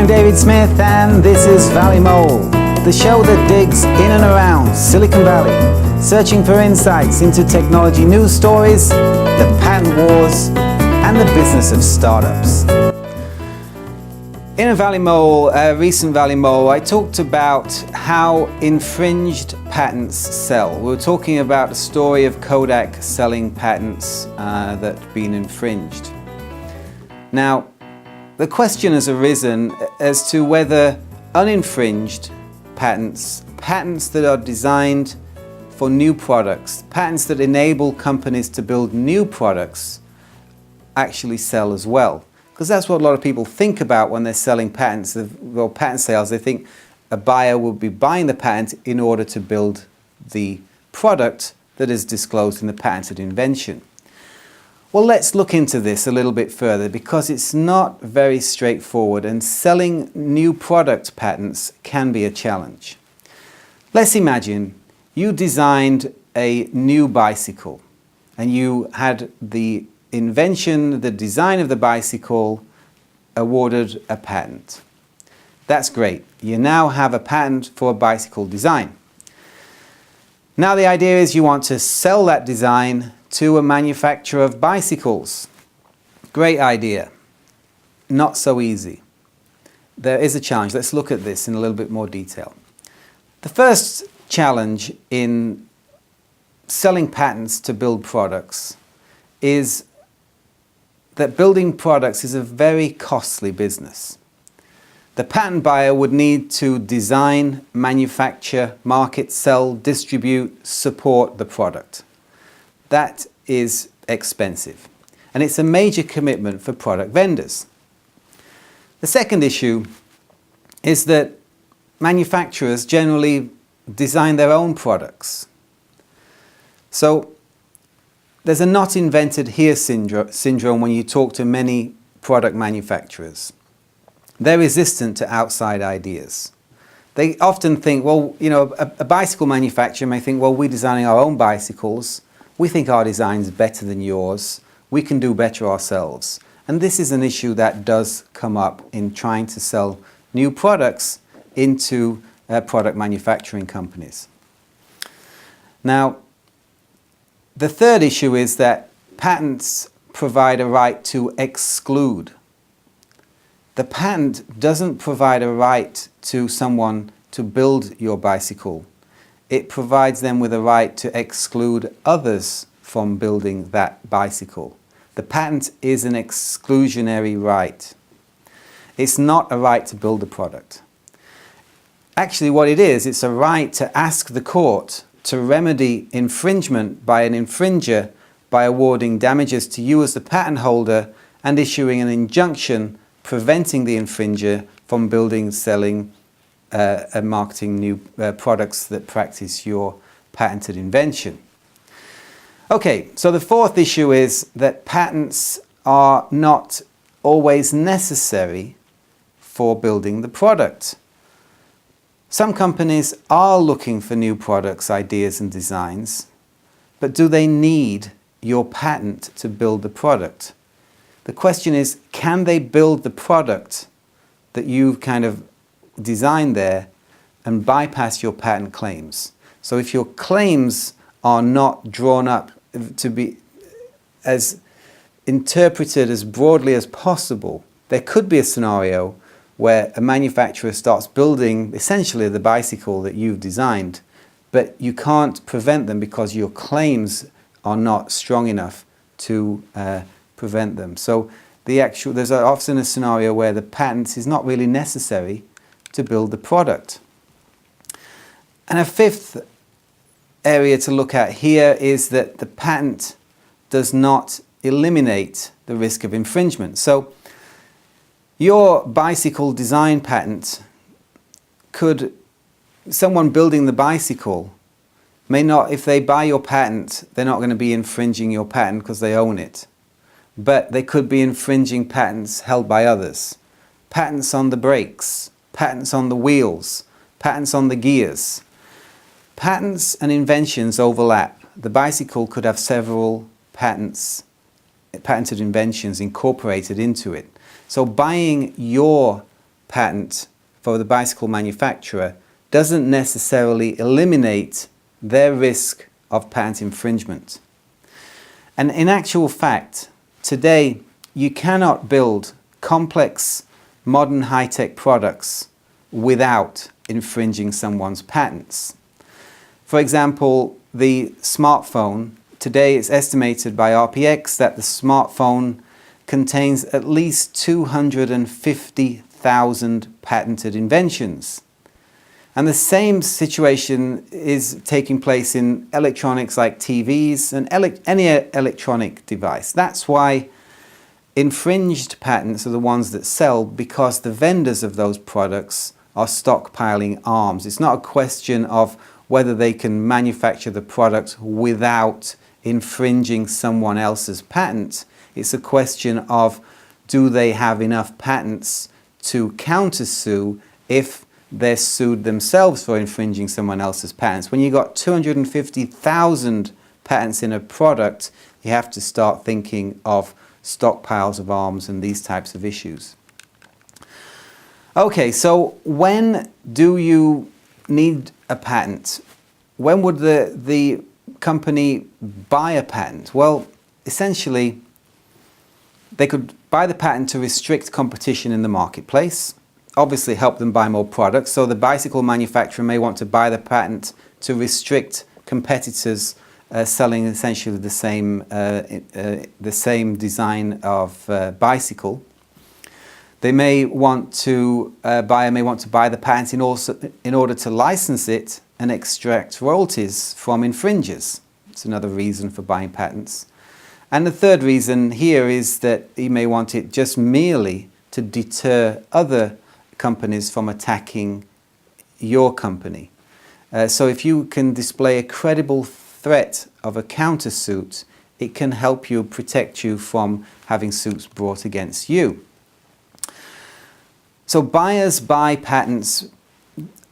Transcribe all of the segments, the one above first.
I'm David Smith and this is Valley Mole, the show that digs in and around Silicon Valley, searching for insights into technology news stories, the patent wars, and the business of startups. In a Valley Mole, a recent Valley Mole, I talked about how infringed patents sell. We were talking about the story of Kodak selling patents that had been infringed. Now, the question has arisen as to whether uninfringed patents, patents that are designed for new products, patents that enable companies to build new products, actually sell as well. Because that's what a lot of people think about when they're selling patents, well, patent sales. They think a buyer will be buying the patent in order to build the product that is disclosed in the patented invention. Well, let's look into this a little bit further because it's not very straightforward and selling new product patents can be a challenge. Let's imagine you designed a new bicycle and you had the invention, the design of the bicycle awarded a patent. That's great. You now have a patent for a bicycle design. Now the idea is you want to sell that design to a manufacturer of bicycles. Great idea. Not so easy. There is a challenge. Let's look at this in a little bit more detail. The first challenge in selling patents to build products is that building products is a very costly business. The patent buyer would need to design, manufacture, market, sell, distribute, support the product. That is expensive, and it's a major commitment for product vendors. The second issue is that manufacturers generally design their own products. So there's a not invented here syndrome when you talk to many product manufacturers. They're resistant to outside ideas. They often think, well, you know, a bicycle manufacturer may think, well, we're designing our own bicycles. We think our design is better than yours. We can do better ourselves. And this is an issue that does come up in trying to sell new products into product manufacturing companies. Now, the third issue is that patents provide a right to exclude. The patent doesn't provide a right to someone to build your bicycle. It provides them with a right to exclude others from building that bicycle. The patent is an exclusionary right. It's not a right to build a product. Actually, what it is, it's a right to ask the court to remedy infringement by an infringer by awarding damages to you as the patent holder and issuing an injunction preventing the infringer from building, selling, and marketing new products that practice your patented invention. Okay, so the fourth issue is that patents are not always necessary for building the product. Some companies are looking for new products, ideas and designs, but do they need your patent to build the product? The question is, can they build the product that you've kind of designed there and bypass your patent claims? So if your claims are not drawn up to be as interpreted as broadly as possible, there could be a scenario where a manufacturer starts building essentially the bicycle that you've designed, but you can't prevent them because your claims are not strong enough to prevent them. So there's often a scenario where the patent is not really necessary to build the product. And a fifth area to look at here is that the patent does not eliminate the risk of infringement. So your bicycle design patent someone building the bicycle may not, if they buy your patent, they're not going to be infringing your patent because they own it. But they could be infringing patents held by others. Patents on the brakes, patents on the wheels, patents on the gears. Patents and inventions overlap. The bicycle could have several patented inventions incorporated into it. So buying your patent for the bicycle manufacturer doesn't necessarily eliminate their risk of patent infringement. And in actual fact, today you cannot build complex, modern high-tech products without infringing someone's patents. For example, the smartphone, today it's estimated by RPX that the smartphone contains at least 250,000 patented inventions. And the same situation is taking place in electronics like TVs and any electronic device. That's why infringed patents are the ones that sell, because the vendors of those products are stockpiling arms. It's not a question of whether they can manufacture the product without infringing someone else's patent. It's a question of, do they have enough patents to countersue if they're sued themselves for infringing someone else's patents. When you've got 250,000 patents in a product, you have to start thinking of stockpiles of arms and these types of issues. Okay, so when do you need a patent? When would the company buy a patent? Well, essentially, they could buy the patent to restrict competition in the marketplace, obviously help them buy more products. So the bicycle manufacturer may want to buy the patent to restrict competitors selling essentially the same design of bicycle. They may want to buy the patent in order to license it and extract royalties from infringers. It's another reason for buying patents. And the third reason here is that you may want it just merely to deter other companies from attacking your company. So if you can display a credible threat of a countersuit, it can help you, protect you from having suits brought against you. So buyers buy patents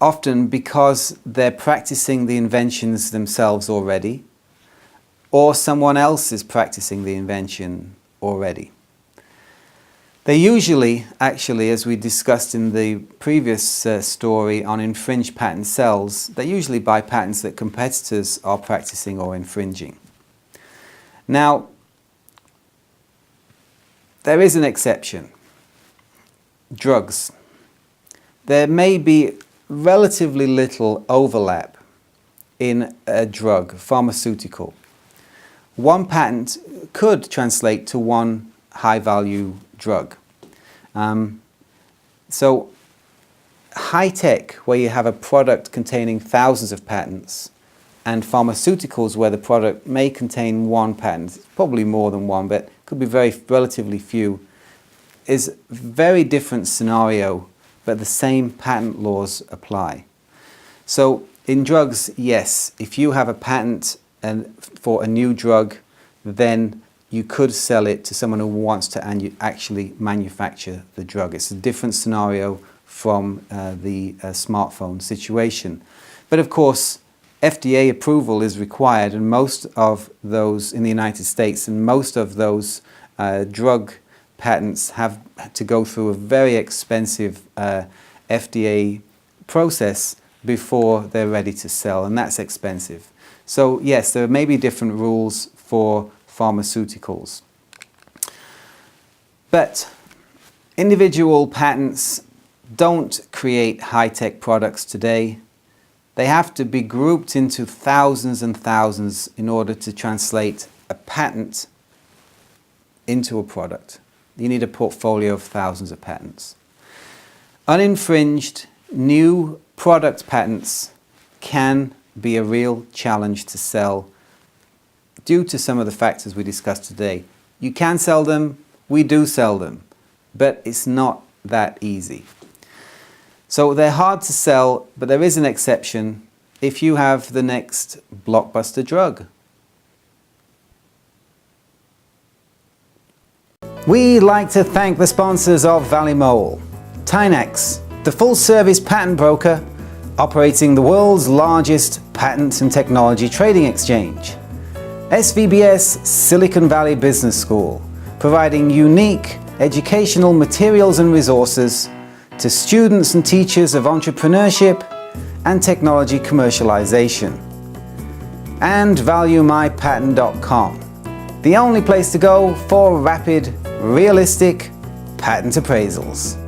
often because they're practicing the inventions themselves already, or someone else is practicing the invention already. They usually, actually, as we discussed in the previous story on Infringed Patents Sell, they usually buy patents that competitors are practicing or infringing. Now, there is an exception. Drugs. There may be relatively little overlap in a drug, pharmaceutical. One patent could translate to one high-value drug. So high-tech, where you have a product containing thousands of patents, and pharmaceuticals, where the product may contain one patent, probably more than one, but could be relatively few, is a very different scenario, but the same patent laws apply. So in drugs, yes, if you have a patent for a new drug, then you could sell it to someone who wants to actually manufacture the drug. It's a different scenario from the smartphone situation. But of course, FDA approval is required, and most of those in the United States, and most of those drug patents have to go through a very expensive FDA process before they're ready to sell, and that's expensive. So yes, there may be different rules for pharmaceuticals. But individual patents don't create high-tech products today. They have to be grouped into thousands and thousands in order to translate a patent into a product. You need a portfolio of thousands of patents. Uninfringed new product patents can be a real challenge to sell due to some of the factors we discussed today. You can sell them, we do sell them, but it's not that easy. So they're hard to sell, but there is an exception if you have the next blockbuster drug. We'd like to thank the sponsors of Valymole. Tynex, the full-service patent broker operating the world's largest patent and technology trading exchange. SVBS Silicon Valley Business School, providing unique educational materials and resources to students and teachers of entrepreneurship and technology commercialization. And valuemypatent.com, the only place to go for rapid, realistic patent appraisals.